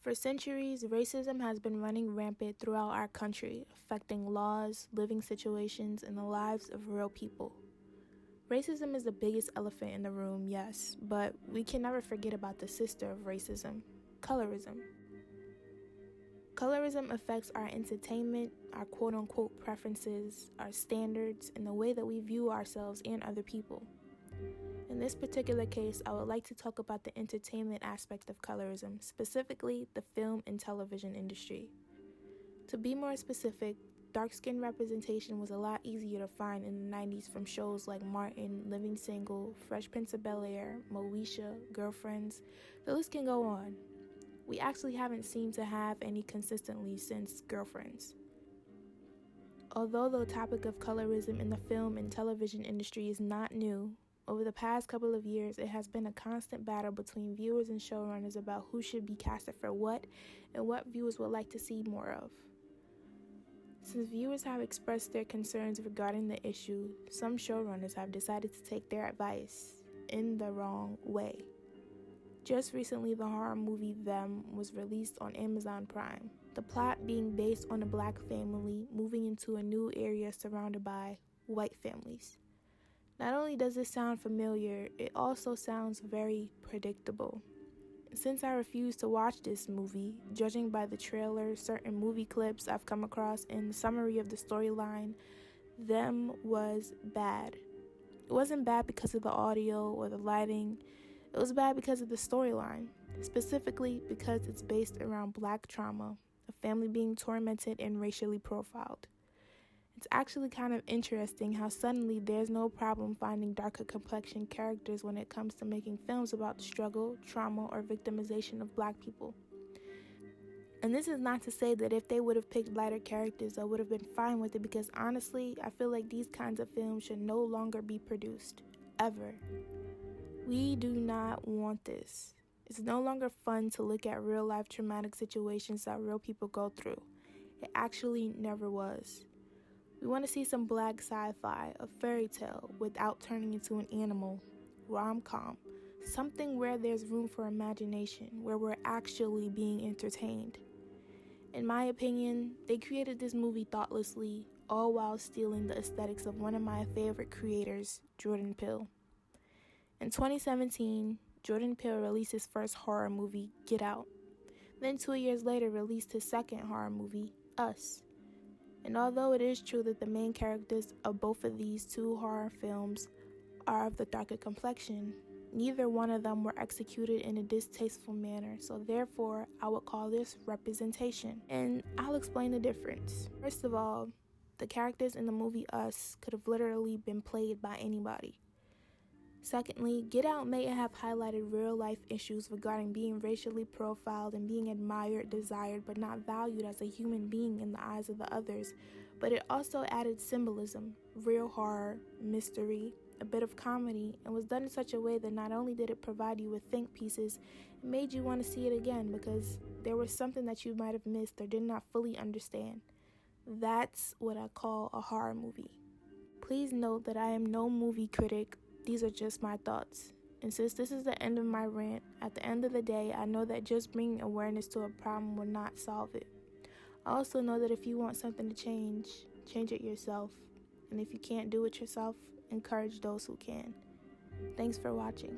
For centuries, racism has been running rampant throughout our country, affecting laws, living situations, and the lives of real people. Racism is the biggest elephant in the room, yes, but we can never forget about the sister of racism, colorism. Colorism affects our entertainment, our quote-unquote preferences, our standards, and the way that we view ourselves and other people. In this particular case, I would like to talk about the entertainment aspect of colorism, specifically the film and television industry. To be more specific, dark-skin representation was a lot easier to find in the 90s from shows like Martin, Living Single, Fresh Prince of Bel-Air, Moesha, Girlfriends. The list can go on. We actually haven't seemed to have any consistently since Girlfriends. Although the topic of colorism in the film and television industry is not new, over the past couple of years, it has been a constant battle between viewers and showrunners about who should be casted for what and what viewers would like to see more of. Since viewers have expressed their concerns regarding the issue, some showrunners have decided to take their advice in the wrong way. Just recently, the horror movie Them was released on Amazon Prime, the plot being based on a black family moving into a new area surrounded by white families. Not only does this sound familiar, it also sounds very predictable. Since I refuse to watch this movie, judging by the trailer, certain movie clips I've come across, and the summary of the storyline, Them was bad. It wasn't bad because of the audio or the lighting. It was bad because of the storyline, specifically because it's based around black trauma, a family being tormented and racially profiled. It's actually kind of interesting how suddenly there's no problem finding darker complexion characters when it comes to making films about the struggle, trauma, or victimization of black people. And this is not to say that if they would have picked lighter characters, I would have been fine with it, because honestly, I feel like these kinds of films should no longer be produced, ever. We do not want this. It's no longer fun to look at real-life traumatic situations that real people go through. It actually never was. We want to see some black sci-fi, a fairy tale, without turning into an animal, rom-com, something where there's room for imagination, where we're actually being entertained. In my opinion, they created this movie thoughtlessly, all while stealing the aesthetics of one of my favorite creators, Jordan Peele. In 2017, Jordan Peele released his first horror movie, Get Out. Then 2 years later, released his second horror movie, Us. And although it is true that the main characters of both of these two horror films are of the darker complexion, neither one of them were executed in a distasteful manner, so therefore I would call this representation. And I'll explain the difference. First of all, the characters in the movie Us could have literally been played by anybody. Secondly, Get Out may have highlighted real-life issues regarding being racially profiled and being admired, desired, but not valued as a human being in the eyes of the others, but it also added symbolism, real horror, mystery, a bit of comedy, and was done in such a way that not only did it provide you with think pieces, it made you want to see it again because there was something that you might have missed or did not fully understand. That's what I call a horror movie. Please note that I am no movie critic. These are just my thoughts. And since this is the end of my rant, at the end of the day, I know that just bringing awareness to a problem will not solve it. I also know that if you want something to change it yourself. And if you can't do it yourself, encourage those who can. Thanks for watching.